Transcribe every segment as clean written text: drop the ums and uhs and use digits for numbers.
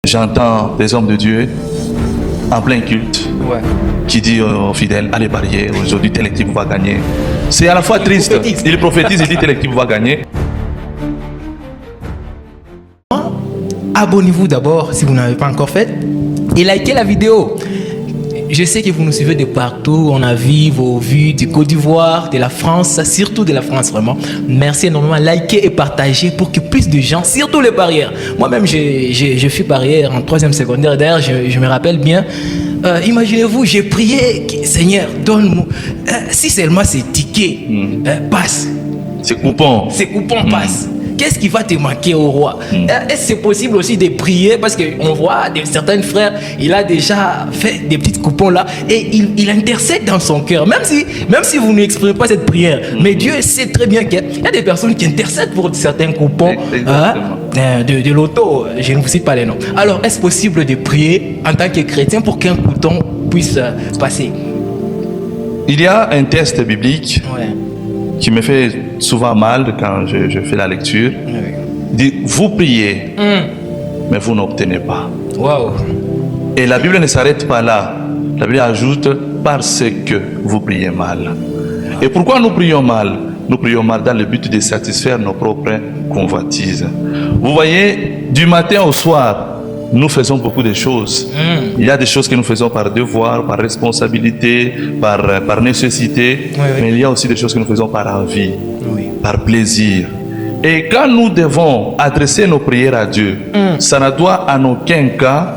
J'entends des hommes de Dieu en plein culte qui disent aux fidèles, allez parier, aujourd'hui telle équipe va gagner. C'est à la fois triste. Il prophétise, il dit telle équipe va gagner. Abonnez-vous d'abord si vous n'avez pas encore fait et likez la vidéo. Je sais que vous nous suivez de partout. On a vu vos vues du Côte d'Ivoire, de la France, surtout de la France vraiment. Merci énormément. Likez et partagez pour que plus de gens, surtout les barrières. Moi-même, je fais barrière en 3e secondaire. D'ailleurs, je me rappelle bien. Imaginez-vous, j'ai prié, Seigneur, donne-moi. Si seulement c'est ticket, passe. C'est coupon. C'est coupon passe. Qu'est-ce qui va te manquer au roi? Est-ce que c'est possible aussi de prier? Parce qu'on voit certains frères, il a déjà fait des petits coupons là et il intercède dans son cœur. Même si vous n'exprimez pas cette prière, mais Dieu sait très bien qu'il y a des personnes qui intercèdent pour certains coupons de l'auto. Je ne vous cite pas les noms. Alors, est-ce possible de prier en tant que chrétien pour qu'un coupon puisse passer? Il y a un test biblique qui me fait souvent mal quand je fais la lecture. Il dit, vous priez, mais vous n'obtenez pas. Wow. Et la Bible ne s'arrête pas là. La Bible ajoute, parce que vous priez mal. Et pourquoi nous prions mal? Nous prions mal dans le but de satisfaire nos propres convoitises. Vous voyez, du matin au soir, nous faisons beaucoup de choses. Il y a des choses que nous faisons par devoir, par responsabilité, par nécessité, mais il y a aussi des choses que nous faisons par envie, par plaisir. Et quand nous devons adresser nos prières à Dieu, ça ne doit en aucun cas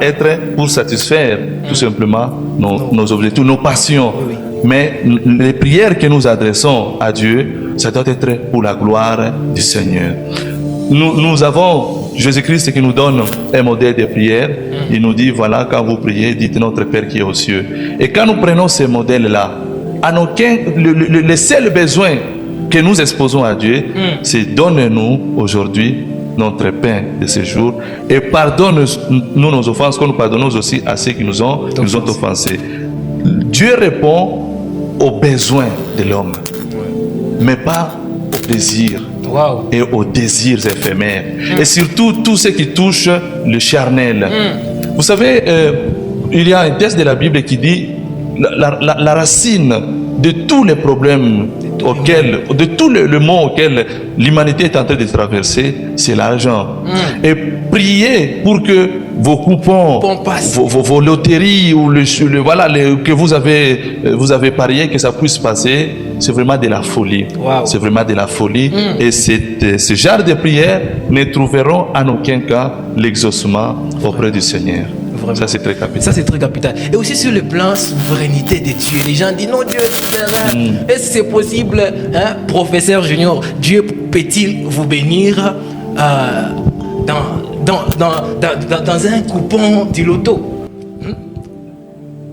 être pour satisfaire tout simplement nos objectifs, nos passions. Mais les prières que nous adressons à Dieu, ça doit être pour la gloire du Seigneur. Nous avons Jésus-Christ qui nous donne un modèle de prière. Il nous dit, voilà, quand vous priez, dites notre Père qui est aux cieux. Et quand nous prenons ces modèles-là, le seul besoin que nous exposons à Dieu, c'est donne-nous aujourd'hui notre pain de ce jour et pardonne-nous nos offenses comme nous pardonnons aussi à ceux qui nous ont offensés. Dieu répond aux besoins de l'homme, mais pas aux plaisirs. Et aux désirs éphémères. Et surtout, tout ce qui touche le charnel. Vous savez, il y a un texte de la Bible qui dit la racine de tous les problèmes de tout le monde auquel l'humanité est en train de traverser, c'est l'argent. Et priez pour que vos coupons, vos loteries ou que vous avez parié que ça puisse passer, c'est vraiment de la folie. C'est vraiment de la folie. Et ce genre de prières ne trouveront en aucun cas l'exaucement auprès du Seigneur. Vraiment. Ça, c'est très capital. Ça, c'est très capital. Et aussi sur le plan souveraineté de Dieu. Les gens disent non, Dieu est souverain. Est-ce que c'est possible, professeur Junior, Dieu peut-il vous bénir dans un coupon du loto?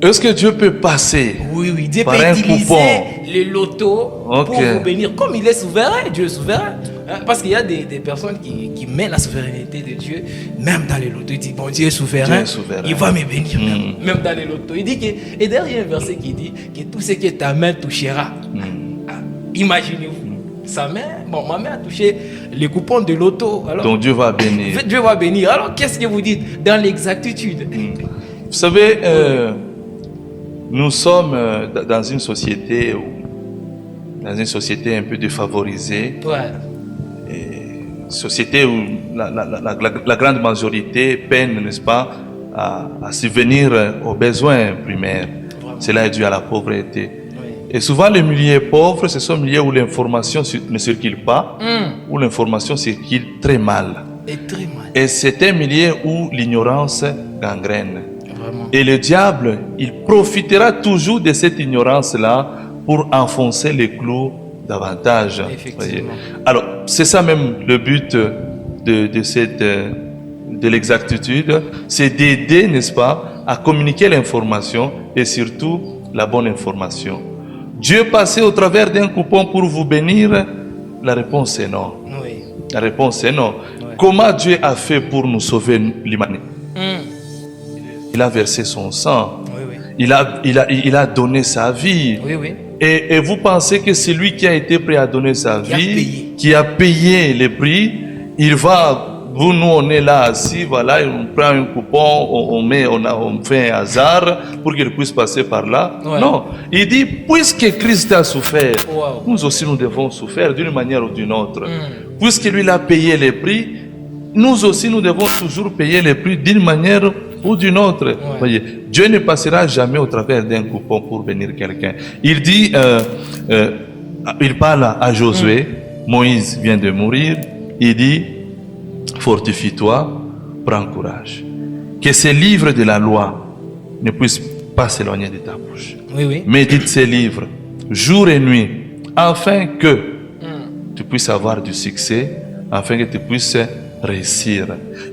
Est-ce que Dieu peut passer Dieu par peut un utiliser coupon le loto pour vous bénir. Comme il est souverain, Dieu est souverain. Parce qu'il y a des personnes qui mettent la souveraineté de Dieu, même dans les lotos. Ils disent, bon, Dieu est souverain, il va me bénir, même dans les lotos. Il dit et derrière, il y a un verset qui dit que tout ce que ta main touchera, imaginez-vous, ma main a touché les coupons de loto. Alors, donc Dieu va bénir. Dieu va bénir. Alors, qu'est-ce que vous dites dans l'exactitude? Vous savez, nous sommes dans une société un peu défavorisée. Société où la grande majorité peine, n'est-ce pas, à subvenir aux besoins primaires. Cela est dû à la pauvreté. Et souvent, les milieux pauvres, ce sont les milieux où l'information ne circule pas, où l'information circule très mal. Et c'est un milieu où l'ignorance gangrène. Et le diable, il profitera toujours de cette ignorance-là pour enfoncer les clous davantage. Alors, c'est ça même le but de l'exactitude, c'est d'aider, n'est-ce pas, à communiquer l'information et surtout la bonne information. Dieu passait au travers d'un coupon pour vous bénir? La réponse est non. La réponse est non. Comment Dieu a fait pour nous sauver l'humanité? Il a versé son sang. Il a donné sa vie. Et vous pensez que c'est lui qui a été prêt à donner sa vie, qui a payé le prix, il va vous, nous, on est là assis, voilà, et on prend un coupon, on fait un hasard pour qu'il puisse passer par là. Ouais. Non, il dit, puisque Christ a souffert, Wow. nous aussi nous devons souffrir d'une manière ou d'une autre. Puisque lui il a payé les prix, nous aussi nous devons toujours payer les prix d'une manière ou d'une autre. Voyez, Dieu ne passera jamais au travers d'un coupon pour bénir quelqu'un. Il dit, il parle à Josué, Moïse vient de mourir, il dit, fortifie-toi, prends courage. Que ces livres de la loi ne puissent pas s'éloigner de ta bouche. Oui, oui. Médite ces livres, jour et nuit, afin que tu puisses avoir du succès, afin que tu puisses réussir.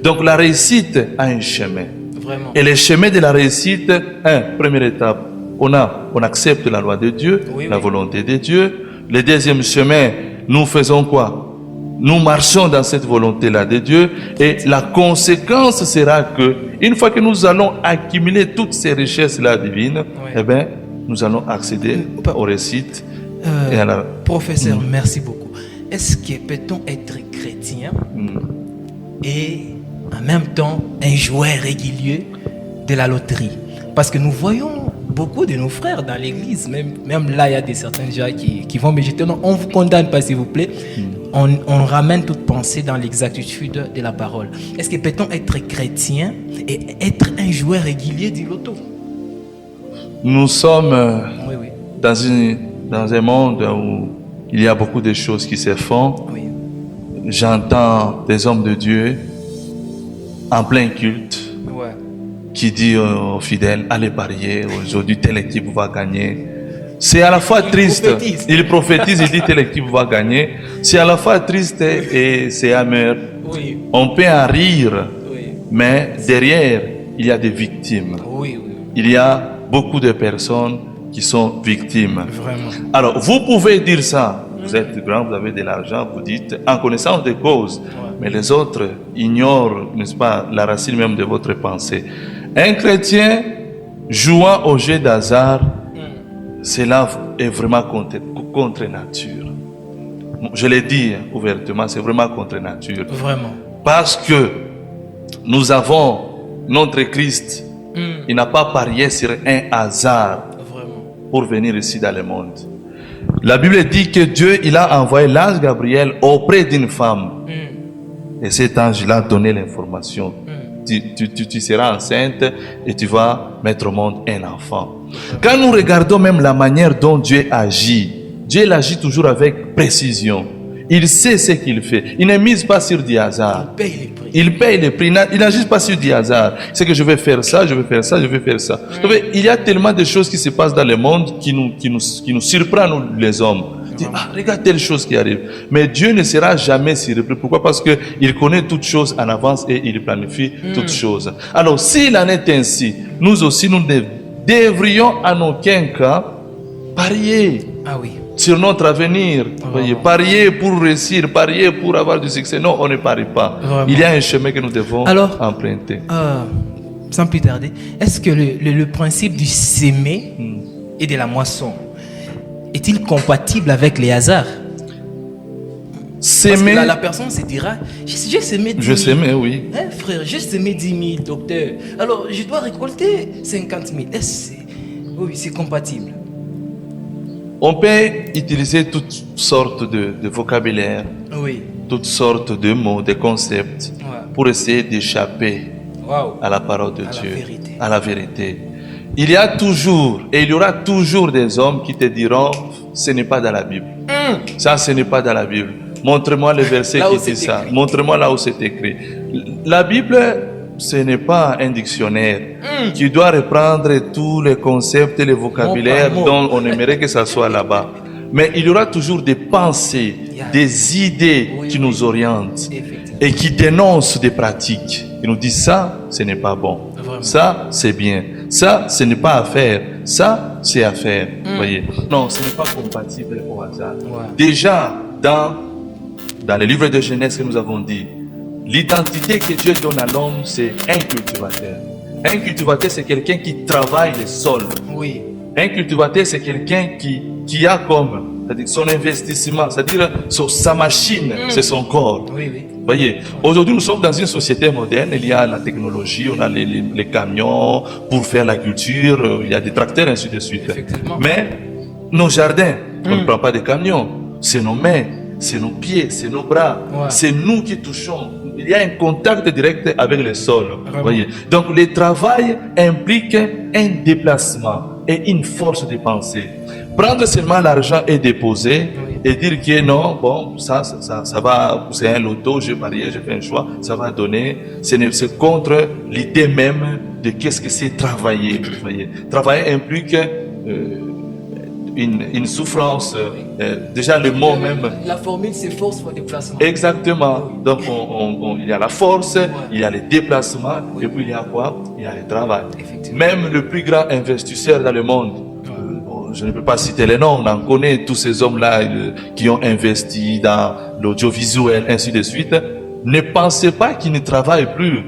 Donc la réussite a un chemin. Vraiment. Et le chemin de la réussite, première étape, on accepte la loi de Dieu, Oui, la oui. volonté de Dieu. Le deuxième chemin, nous faisons quoi? Nous marchons dans cette volonté-là de Dieu, et la conséquence sera que, une fois que nous allons accumuler toutes ces richesses-là divines, eh bien, nous allons accéder aux réussites et à la... Professeur, merci beaucoup. Est-ce que peut-on être chrétien et en même temps un joueur régulier de la loterie? Parce que nous voyons beaucoup de nos frères dans l'église, même là, il y a certains gens qui vont me jeter. Non, on ne vous condamne pas, s'il vous plaît. On ramène toute pensée dans l'exactitude de la parole. Est-ce que peut-on être chrétien et être un joueur régulier du loto? Nous sommes Oui, oui. dans un monde où il y a beaucoup de choses qui se font. Oui. J'entends des hommes de Dieu en plein culte Ouais. qui disent aux fidèles, allez parier, aujourd'hui telle équipe va gagner. C'est à la fois triste. Il prophétise, il dit telle équipe va gagner. C'est à la fois triste et c'est amer. Oui. On peut en rire, Oui. mais derrière, il y a des victimes. Oui, oui. Il y a beaucoup de personnes qui sont victimes. Vraiment. Alors, vous pouvez dire ça. Vous êtes grand, vous avez de l'argent, vous dites en connaissance des causes. Mais les autres ignorent, n'est-ce pas, la racine même de votre pensée. Un chrétien jouant au jeu d'hasard, cela est vraiment contre nature. Je l'ai dit ouvertement, c'est vraiment contre nature. Vraiment. Parce que nous avons notre Christ, il n'a pas parié sur un hasard Vraiment. pour venir ici dans le monde. La Bible dit que Dieu, il a envoyé l'ange Gabriel auprès d'une femme. Et cet ange l'a donné l'information. Tu seras enceinte et tu vas mettre au monde un enfant. Quand nous regardons même la manière dont Dieu agit, Dieu agit toujours avec précision. Il sait ce qu'il fait. Il ne mise pas sur du hasard. Il paye les prix. Il paye les prix. Il n'agit pas sur du hasard. C'est que je vais faire ça, je vais faire ça, je vais faire ça. Vous savez, il y a tellement de choses qui se passent dans le monde qui nous surprennent, nous, les hommes. Dit, regarde telle chose qui arrive. Mais Dieu ne sera jamais surpris. Pourquoi? Parce qu'il connaît toutes choses en avance et il planifie toutes choses. Alors, s'il en est ainsi, nous aussi, nous ne devrions en aucun cas parier Ah oui. sur notre avenir. Voyez, parier pour réussir, parier pour avoir du succès. Non, on ne parie pas. Vraiment. Il y a un chemin que nous devons emprunter. Sans plus tarder, est-ce que le principe du semer et de la moisson est-il compatible avec les hasards? Semer. Parce que la personne se dira, j'ai semé 10 000. Je semais, oui. Hein, frère, j'ai semé 10 000, docteur. Alors, je dois récolter 50 000. Oui, c'est compatible. On peut utiliser toutes sortes de vocabulaire, Oui. toutes sortes de mots, de concepts, pour essayer d'échapper à la parole de Dieu, à la vérité. Il y a toujours, et il y aura toujours des hommes qui te diront, ce n'est pas dans la Bible. Ça, ce n'est pas dans la Bible. Montre-moi le verset qui dit ça. Montre-moi là où c'est écrit. La Bible, ce n'est pas un dictionnaire qui doit reprendre tous les concepts et les vocabulaires dont on aimerait que ça soit là-bas. Mais il y aura toujours des pensées, des idées qui nous orientent et qui dénoncent des pratiques. Ils nous disent ça, ce n'est pas bon. Ça, c'est bien. Ça, ce n'est pas à faire. Ça, c'est à faire. Voyez. Non, ce n'est pas compatible au hasard. Déjà, dans le livre de Genèse que nous avons dit, l'identité que Dieu donne à l'homme, c'est un cultivateur. Un cultivateur, c'est quelqu'un qui travaille le sol. Oui. Un cultivateur, c'est quelqu'un qui a comme, c'est-à-dire son investissement, c'est-à-dire sa machine, c'est son corps. Oui, oui. Voyez, aujourd'hui nous sommes dans une société moderne, il y a la technologie, on a les camions pour faire la culture, il y a des tracteurs, ainsi de suite. Mais nos jardins, on ne prend pas de camions, c'est nos mains, c'est nos pieds, c'est nos bras, c'est nous qui touchons. Il y a un contact direct avec le sol. Voyez. Donc le travail implique un déplacement et une force de pensée. Prendre seulement l'argent et déposer et dire que non, bon, ça va, c'est un loto, j'ai parié, j'ai fait un choix, ça va donner. C'est contre l'idée même de qu'est-ce que c'est travailler. Voyez. Travailler implique une souffrance. Déjà le mot même. La formule c'est force pour déplacement. Exactement. Donc il y a la force, il y a les déplacements, et puis il y a quoi? Il y a le travail. Même le plus grand investisseur dans le monde, je ne peux pas citer les noms, on en connaît tous ces hommes-là qui ont investi dans l'audiovisuel, ainsi de suite. Ne pensez pas qu'ils ne travaillent plus.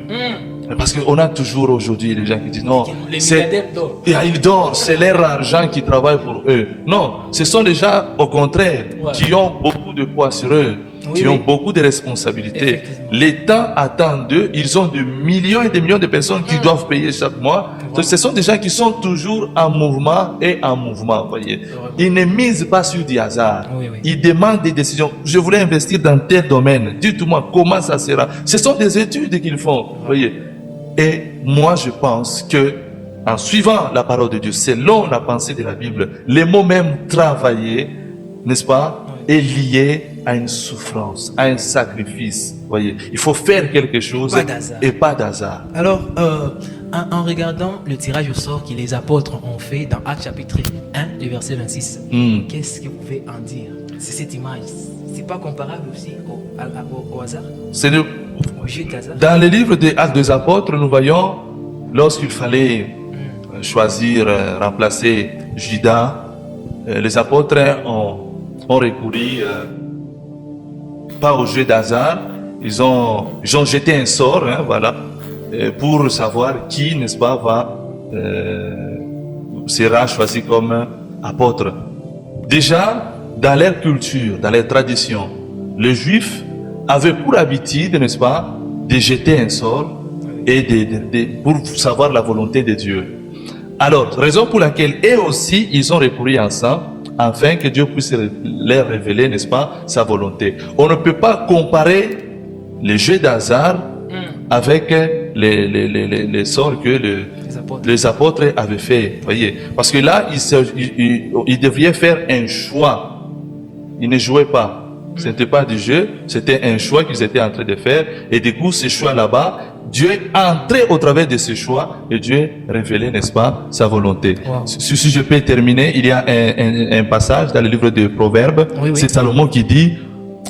Parce qu'on a toujours aujourd'hui les gens qui disent non, ils dorment, c'est leur argent qui travaille pour eux. Non, ce sont des gens au contraire qui ont beaucoup de poids sur eux, qui ont beaucoup de responsabilités. L'État attend d'eux, ils ont des millions et des millions de personnes qui doivent payer chaque mois. Donc, ce sont des gens qui sont toujours en mouvement et en mouvement. Voyez. Ils ne misent pas sur du hasard. Ils demandent des décisions. Je voulais investir dans tel domaine. Dites-moi comment ça sera. Ce sont des études qu'ils font. Voyez. Et moi, je pense que, en suivant la parole de Dieu, selon la pensée de la Bible, les mots même travailler, n'est-ce pas, est lié à une souffrance, à un sacrifice. Voyez, il faut faire quelque chose et pas d'hasard. Alors, en regardant le tirage au sort que les apôtres ont fait dans Actes chapitre 1, du verset 26, qu'est-ce que vous pouvez en dire? C'est cette image. C'est pas comparable aussi au hasard? Dans les livres des Actes des apôtres, nous voyons, lorsqu'il fallait choisir, remplacer Judas, les apôtres ont recouru pas au jeu d'hasard, ils ont jeté un sort, voilà, pour savoir qui, n'est-ce pas, sera choisi comme apôtre. Déjà, dans leur culture, dans leur tradition, les Juifs avaient pour habitude, n'est-ce pas, de jeter un sort et pour savoir la volonté de Dieu. Alors, raison pour laquelle eux aussi, ils ont recouru ensemble afin que Dieu puisse leur révéler, n'est-ce pas, sa volonté. On ne peut pas comparer les jeux d'hasard avec les sorts que les apôtres avaient fait. Voyez, parce que là, ils devraient faire un choix. Ils ne jouaient pas. Ce n'était pas du jeu, c'était un choix qu'ils étaient en train de faire. Et du coup, ce choix là-bas, Dieu entrait au travers de ce choix et Dieu révélait, n'est-ce pas, sa volonté. Si je peux terminer, il y a un passage dans le livre de Proverbes. C'est Salomon qui dit,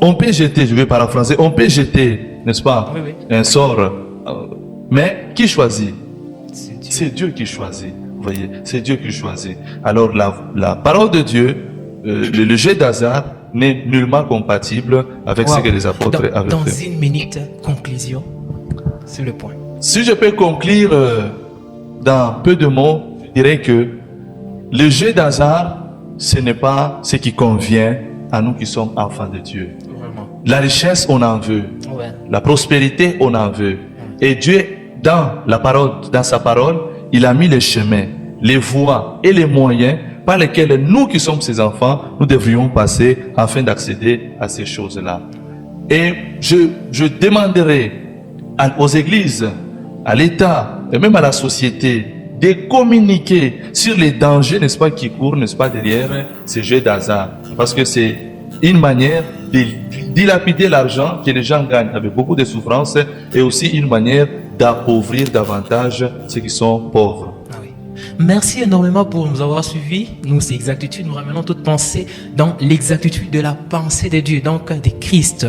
on peut jeter, je vais paraphraser, on peut jeter, n'est-ce pas, un sort. Mais qui choisit? C'est Dieu qui choisit. Vous voyez, c'est Dieu qui choisit. Alors la parole de Dieu, le jeu d'hasard n'est nullement compatible avec ce que les apôtres avaient fait. Dans une minute, conclusion sur le point. Si je peux conclure dans peu de mots, je dirais que le jeu d'hasard, ce n'est pas ce qui convient à nous qui sommes enfants de Dieu. Vraiment. La richesse, on en veut. La prospérité, on en veut. Et Dieu, dans sa parole, il a mis les chemins, les voies et les moyens par lesquels nous qui sommes ses enfants, nous devrions passer afin d'accéder à ces choses-là. Et je demanderai aux églises, à l'État et même à la société de communiquer sur les dangers, n'est-ce pas, qui courent, n'est-ce pas, derrière ces jeux d'hasard. Parce que c'est une manière de dilapider l'argent que les gens gagnent avec beaucoup de souffrance et aussi une manière d'appauvrir davantage ceux qui sont pauvres. Merci énormément pour nous avoir suivis. Nous, c'est Exactitude. Nous ramenons toute pensée dans l'exactitude de la pensée de Dieu, donc de Christ.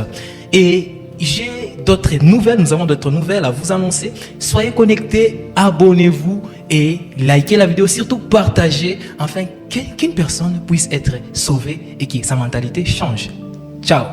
Et j'ai d'autres nouvelles, nous avons d'autres nouvelles à vous annoncer. Soyez connectés, abonnez-vous et likez la vidéo, surtout partagez, afin qu'une personne puisse être sauvée et que sa mentalité change. Ciao.